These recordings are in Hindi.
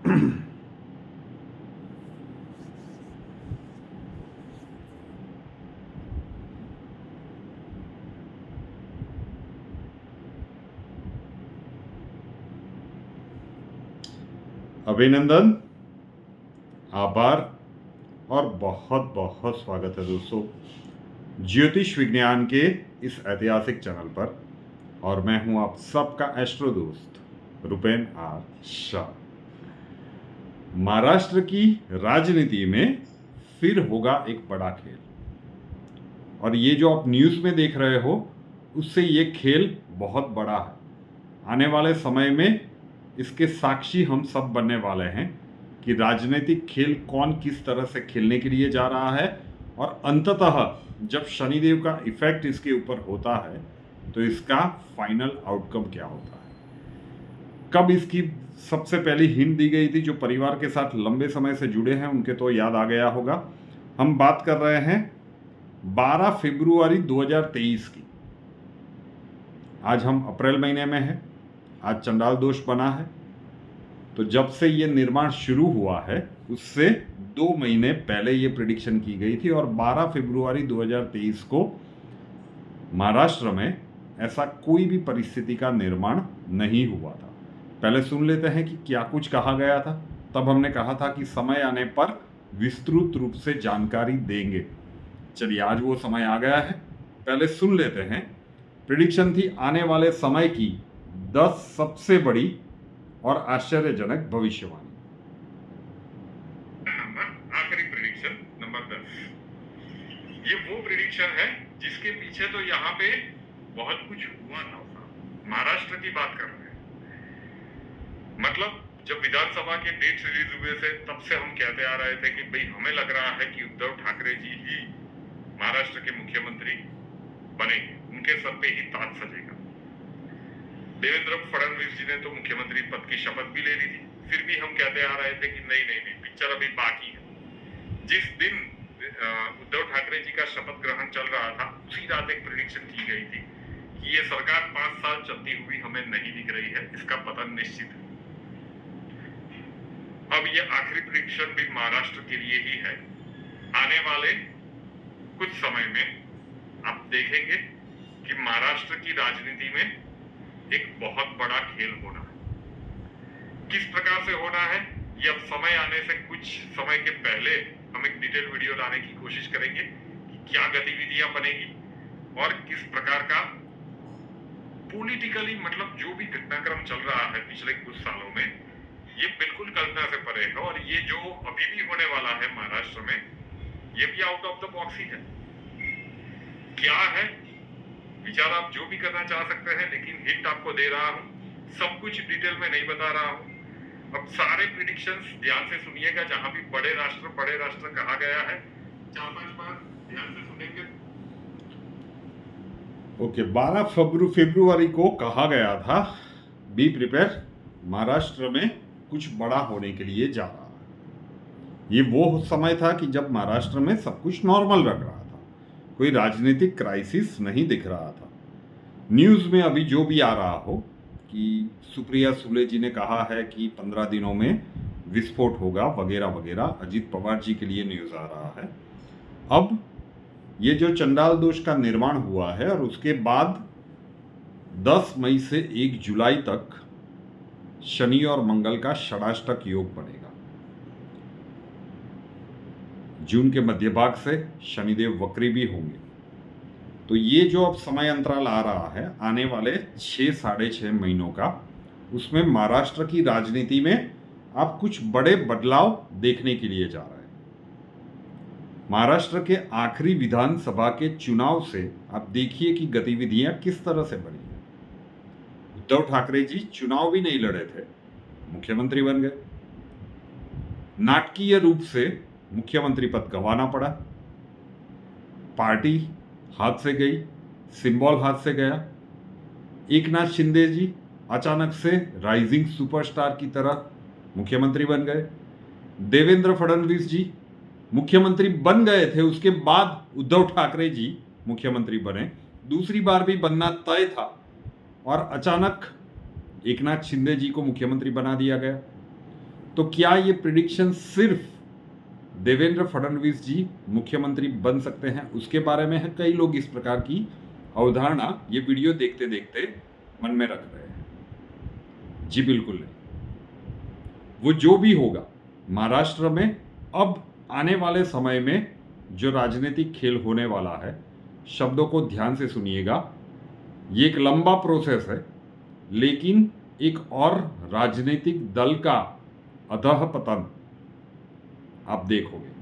अभिनंदन, आभार और बहुत बहुत स्वागत है दोस्तों ज्योतिष विज्ञान के इस ऐतिहासिक चैनल पर। और मैं हूं आप सबका एस्ट्रो दोस्त रुपेन आर शाह। महाराष्ट्र की राजनीति में फिर होगा एक बड़ा खेल, और ये जो आप न्यूज़ में देख रहे हो उससे ये खेल बहुत बड़ा है। आने वाले समय में इसके साक्षी हम सब बनने वाले हैं कि राजनीतिक खेल कौन किस तरह से खेलने के लिए जा रहा है, और अंततः जब शनिदेव का इफेक्ट इसके ऊपर होता है तो इसका फाइनल आउटकम क्या होता है। कब इसकी सबसे पहली हिंट दी गई थी, जो परिवार के साथ लंबे समय से जुड़े हैं उनके तो याद आ गया होगा। हम बात कर रहे हैं 12 फरवरी 2023 की। आज हम अप्रैल महीने में हैं, आज चंडाल दोष बना है। तो जब से ये निर्माण शुरू हुआ है उससे 2 महीने पहले ये प्रिडिक्शन की गई थी, और 12 फरवरी 2023 को महाराष्ट्र में ऐसा कोई भी परिस्थिति का निर्माण नहीं हुआ था। पहले सुन लेते हैं कि क्या कुछ कहा गया था। तब हमने कहा था कि समय आने पर विस्तृत रूप से जानकारी देंगे। चलिए, आज वो समय आ गया है। पहले सुन लेते हैं। प्रिडिक्शन थी आने वाले समय की 10 सबसे बड़ी और आश्चर्यजनक भविष्यवाणी। आखिरी प्रिडिक्शन नंबर 10। ये वो प्रिडिक्शन है जिसके पीछे तो यहाँ पे बहुत कुछ हुआ था। महाराष्ट्र की बात कर रहे हैं। मतलब जब विधानसभा के डेट रिलीज हुए थे तब से हम कहते आ रहे थे कि भाई हमें लग रहा है कि उद्धव ठाकरे जी ही महाराष्ट्र के मुख्यमंत्री बनेंगे, उनके सर पे ही ताज सजेगा। देवेंद्र फडणवीस जी ने तो मुख्यमंत्री पद की शपथ भी ले ली थी, फिर भी हम कहते आ रहे थे कि नहीं नहीं नहीं, पिक्चर अभी बाकी है। जिस दिन उद्धव ठाकरे जी का शपथ ग्रहण चल रहा था उसी रात एक प्रेडिक्शन की गई थी कि ये सरकार 5 साल चलती हुई हमें नहीं दिख रही है, इसका पतन निश्चित है। अब ये आखिरी प्रेडिक्शन भी महाराष्ट्र के लिए ही है। आने वाले कुछ समय में आप देखेंगे कि महाराष्ट्र की राजनीति में एक बहुत बड़ा खेल होना है। किस प्रकार से होना है ये अब समय आने से कुछ समय के पहले हम एक डिटेल वीडियो लाने की कोशिश करेंगे कि क्या गतिविधियां बनेगी और किस प्रकार का पॉलिटिकली, मतलब जो भी घटनाक्रम चल रहा है पिछले कुछ सालों में, ये बिल्कुल कल्पना से परे है। और ये जो अभी भी होने वाला है महाराष्ट्र में, ये भी आउट ऑफ द बॉक्स ही है। क्या है विचार आप जो भी करना चाह सकते हैं, लेकिन हिंट आपको दे रहा हूं, सब कुछ डिटेल में नहीं बता रहा हूं। अब सारे प्रिडिक्शंस ध्यान से सुनिएगा। जहां भी बड़े राष्ट्र कहा गया है 4-5 बार ध्यान से सुनेंगे। ओके, 12 फरवरी को कहा गया था बी प्रिपेयर, महाराष्ट्र में कुछ बड़ा होने के लिए जा रहा है। ये वो समय था कि जब महाराष्ट्र में सब कुछ नॉर्मल लग रहा था, कोई राजनीतिक क्राइसिस नहीं दिख रहा था। न्यूज़ में अभी जो भी आ रहा हो कि सुप्रिया सुले जी ने कहा है कि 15 दिनों में विस्फोट होगा वगैरह वगैरह, अजीत पवार जी के लिए न्यूज़ आ रहा है। अब ये जो चंडाल दोष का निर्माण हुआ है और उसके बाद 10 मई से 1 जुलाई तक शनि और मंगल का षडाष्टक योग बनेगा। जून के मध्य भाग से शनिदेव वक्री भी होंगे। तो ये जो अब समय अंतराल आ रहा है आने वाले 6-6.5 महीनों का, उसमें महाराष्ट्र की राजनीति में आप कुछ बड़े बदलाव देखने के लिए जा रहे हैं। महाराष्ट्र के आखिरी विधानसभा के चुनाव से आप देखिए कि गतिविधियां किस तरह से बनी है। उद्धव ठाकरे जी चुनाव भी नहीं लड़े थे, मुख्यमंत्री बन गए। नाटकीय रूप से मुख्यमंत्री पद गंवाना पड़ा, पार्टी हाथ से गई, सिंबल हाथ से गया। एकनाथ शिंदे जी अचानक से राइजिंग सुपरस्टार की तरह मुख्यमंत्री बन गए। देवेंद्र फडणवीस जी मुख्यमंत्री बन गए थे, उसके बाद उद्धव ठाकरे जी मुख्यमंत्री बने, दूसरी बार भी बनना तय था, और अचानक एकनाथ शिंदे जी को मुख्यमंत्री बना दिया गया। तो क्या ये प्रिडिक्शन सिर्फ देवेंद्र फडणवीस जी मुख्यमंत्री बन सकते हैं उसके बारे में है? कई लोग इस प्रकार की अवधारणा ये वीडियो देखते देखते मन में रख रहे हैं। जी बिल्कुल नहीं। वो जो भी होगा, महाराष्ट्र में अब आने वाले समय में जो राजनीतिक खेल होने वाला है, शब्दों को ध्यान से सुनिएगा, ये एक लंबा प्रोसेस है, लेकिन एक और राजनीतिक दल का अधःपतन आप देखोगे।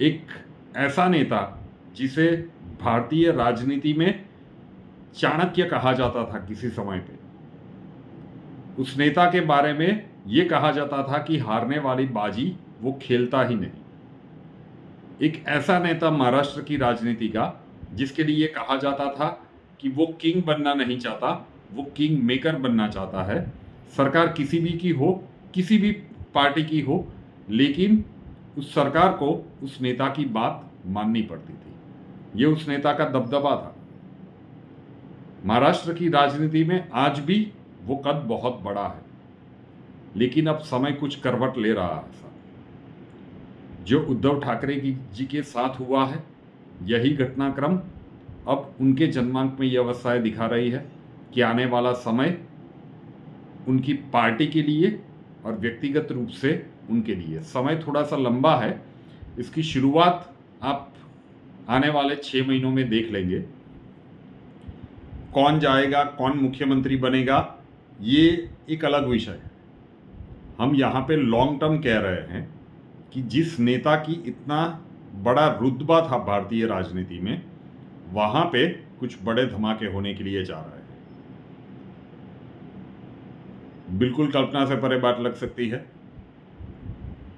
एक ऐसा नेता जिसे भारतीय राजनीति में चाणक्य कहा जाता था किसी समय पे, उस नेता के बारे में ये कहा जाता था कि हारने वाली बाजी वो खेलता ही नहीं। एक ऐसा नेता महाराष्ट्र की राजनीति का जिसके लिए कहा जाता था कि वो किंग बनना नहीं चाहता, वो किंग मेकर बनना चाहता है। सरकार किसी भी की हो, किसी भी पार्टी की हो, लेकिन उस सरकार को उस नेता की बात माननी पड़ती थी। ये उस नेता का दबदबा था। महाराष्ट्र की राजनीति में आज भी वो कद बहुत बड़ा है, लेकिन अब समय कुछ करवट ले रहा है। जो उद्धव ठाकरे जी के साथ हुआ है, यही घटनाक्रम अब उनके जन्मांक में यह अवस्थाएं दिखा रही है कि आने वाला समय उनकी पार्टी के लिए और व्यक्तिगत रूप से उनके लिए समय थोड़ा सा लंबा है। इसकी शुरुआत आप आने वाले 6 महीनों में देख लेंगे। कौन जाएगा, कौन मुख्यमंत्री बनेगा, ये एक अलग विषय है। हम यहाँ पे लॉन्ग टर्म कह रहे हैं कि जिस नेता की इतना बड़ा रुतबा था भारतीय राजनीति में, वहाँ पे कुछ बड़े धमाके होने के लिए जा रहे हैं। बिल्कुल कल्पना से परे बात लग सकती है।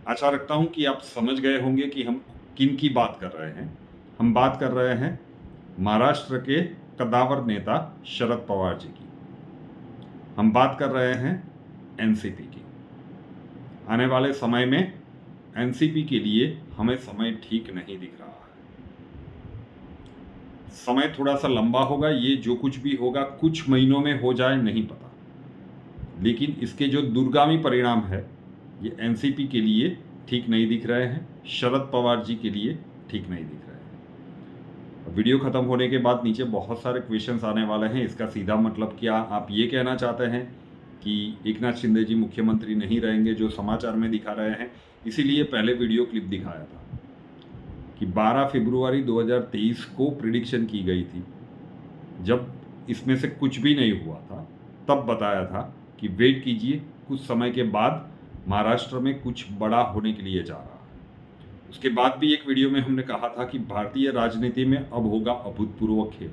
आशा रखता हूं कि आप समझ गए होंगे कि हम किन की बात कर रहे हैं। हम बात कर रहे हैं महाराष्ट्र के कद्दावर नेता शरद पवार जी की। हम बात कर रहे हैं एनसीपी की। आने वाले समय में एनसीपी के लिए हमें समय ठीक नहीं दिख रहा है। समय थोड़ा सा लंबा होगा। ये जो कुछ भी होगा कुछ महीनों में हो जाए नहीं पता, लेकिन इसके जो दूरगामी परिणाम है ये एनसीपी के लिए ठीक नहीं दिख रहे हैं, शरद पवार जी के लिए ठीक नहीं दिख रहे हैं। वीडियो खत्म होने के बाद नीचे बहुत सारे क्वेश्चंस आने वाले हैं। इसका सीधा मतलब क्या आप ये कहना चाहते हैं कि एकनाथ शिंदे जी मुख्यमंत्री नहीं रहेंगे, जो समाचार में दिखा रहे हैं? इसीलिए पहले वीडियो क्लिप दिखाया था कि 12 फरवरी 2023 को प्रिडिक्शन की गई थी, जब इसमें से कुछ भी नहीं हुआ था। तब बताया था कि वेट कीजिए, कुछ समय के बाद महाराष्ट्र में कुछ बड़ा होने के लिए जा रहा है। उसके बाद भी एक वीडियो में हमने कहा था कि भारतीय राजनीति में अब होगा अभूतपूर्व खेल।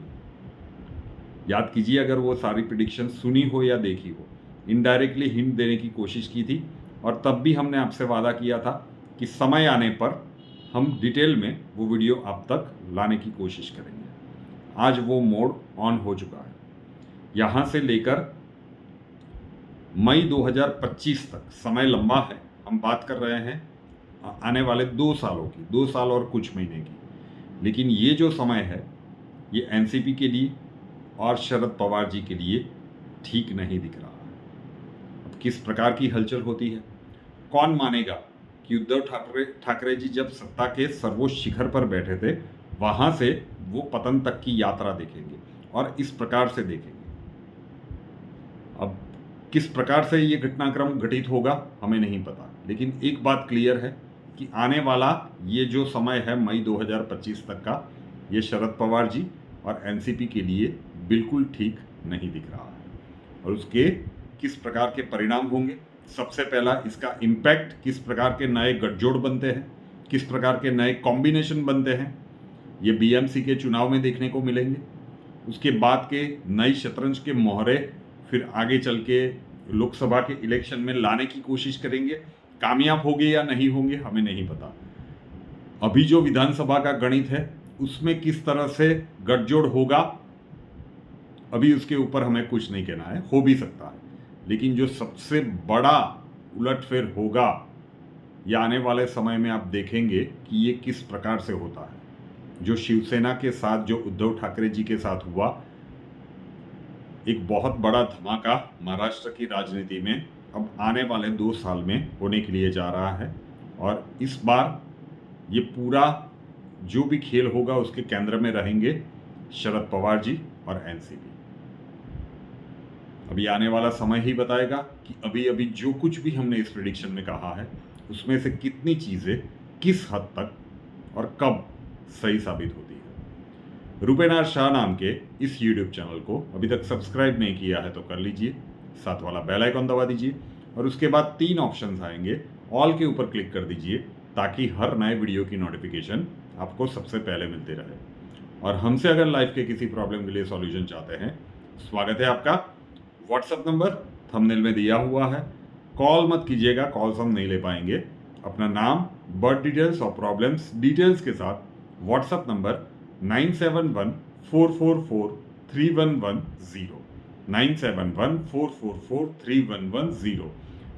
याद कीजिए, अगर वो सारी प्रिडिक्शन सुनी हो या देखी हो, इनडायरेक्टली हिंट देने की कोशिश की थी। और तब भी हमने आपसे वादा किया था कि समय आने पर हम डिटेल में वो वीडियो आप तक लाने की कोशिश करेंगे। आज वो मोड ऑन हो चुका है। यहाँ से लेकर मई 2025 तक समय लंबा है। हम बात कर रहे हैं आने वाले 2 सालों की, 2 साल और कुछ महीने की। लेकिन ये जो समय है ये एनसीपी के लिए और शरद पवार जी के लिए ठीक नहीं दिख रहा है। अब किस प्रकार की हलचल होती है, कौन मानेगा कि उद्धव ठाकरे जी जब सत्ता के सर्वोच्च शिखर पर बैठे थे, वहाँ से वो पतन तक की यात्रा देखेंगे और इस प्रकार से देखेंगे। अब किस प्रकार से ये घटनाक्रम घटित होगा हमें नहीं पता, लेकिन एक बात क्लियर है कि आने वाला ये जो समय है मई 2025 तक का, ये शरद पवार जी और एनसीपी के लिए बिल्कुल ठीक नहीं दिख रहा है। और उसके किस प्रकार के परिणाम होंगे, सबसे पहला इसका इम्पैक्ट, किस प्रकार के नए गठजोड़ बनते हैं, किस प्रकार के नए कॉम्बिनेशन बनते हैं, ये बीएमसी के चुनाव में देखने को मिलेंगे। उसके बाद के नई शतरंज के मोहरे फिर आगे चल के लोकसभा के इलेक्शन में लाने की कोशिश करेंगे। कामयाब होंगे या नहीं होंगे हमें नहीं पता। अभी जो विधानसभा का गणित है उसमें किस तरह से गठजोड़ होगा, अभी उसके ऊपर हमें कुछ नहीं कहना है। हो भी सकता है, लेकिन जो सबसे बड़ा उलटफेर होगा ये आने वाले समय में आप देखेंगे कि ये किस प्रकार से होता है। जो शिवसेना के साथ, जो उद्धव ठाकरे जी के साथ हुआ, एक बहुत बड़ा धमाका महाराष्ट्र की राजनीति में अब आने वाले 2 साल में होने के लिए जा रहा है और इस बार ये पूरा जो भी खेल होगा उसके केंद्र में रहेंगे शरद पवार जी और एनसीपी। अभी आने वाला समय ही बताएगा कि अभी अभी जो कुछ भी हमने इस प्रेडिक्शन में कहा है उसमें से कितनी चीज़ें किस हद तक और कब सही साबित होती है। रूपेनाथ शाह नाम के इस YouTube चैनल को अभी तक सब्सक्राइब नहीं किया है तो कर लीजिए, साथ वाला बेल आइकन दबा दीजिए और उसके बाद 3 ऑप्शंस आएंगे, ऑल के ऊपर क्लिक कर दीजिए ताकि हर नए वीडियो की नोटिफिकेशन आपको सबसे पहले मिलती रहे। और हमसे अगर लाइफ के किसी प्रॉब्लम के लिए सॉल्यूशन चाहते हैं, स्वागत है आपका। व्हाट्सएप नंबर थंबनेल में दिया हुआ है, कॉल मत कीजिएगा, कॉल्स हम नहीं ले पाएंगे। अपना नाम, बर्थ डिटेल्स और प्रॉब्लम्स डिटेल्स के साथ व्हाट्सएप नंबर 9714443110 9714443110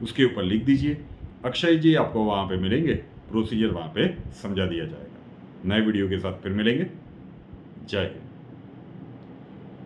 उसके ऊपर लिख दीजिए। अक्षय जी आपको वहाँ पे मिलेंगे, प्रोसीजर वहाँ पे समझा दिया जाएगा। नए वीडियो के साथ फिर मिलेंगे। जय हिंद।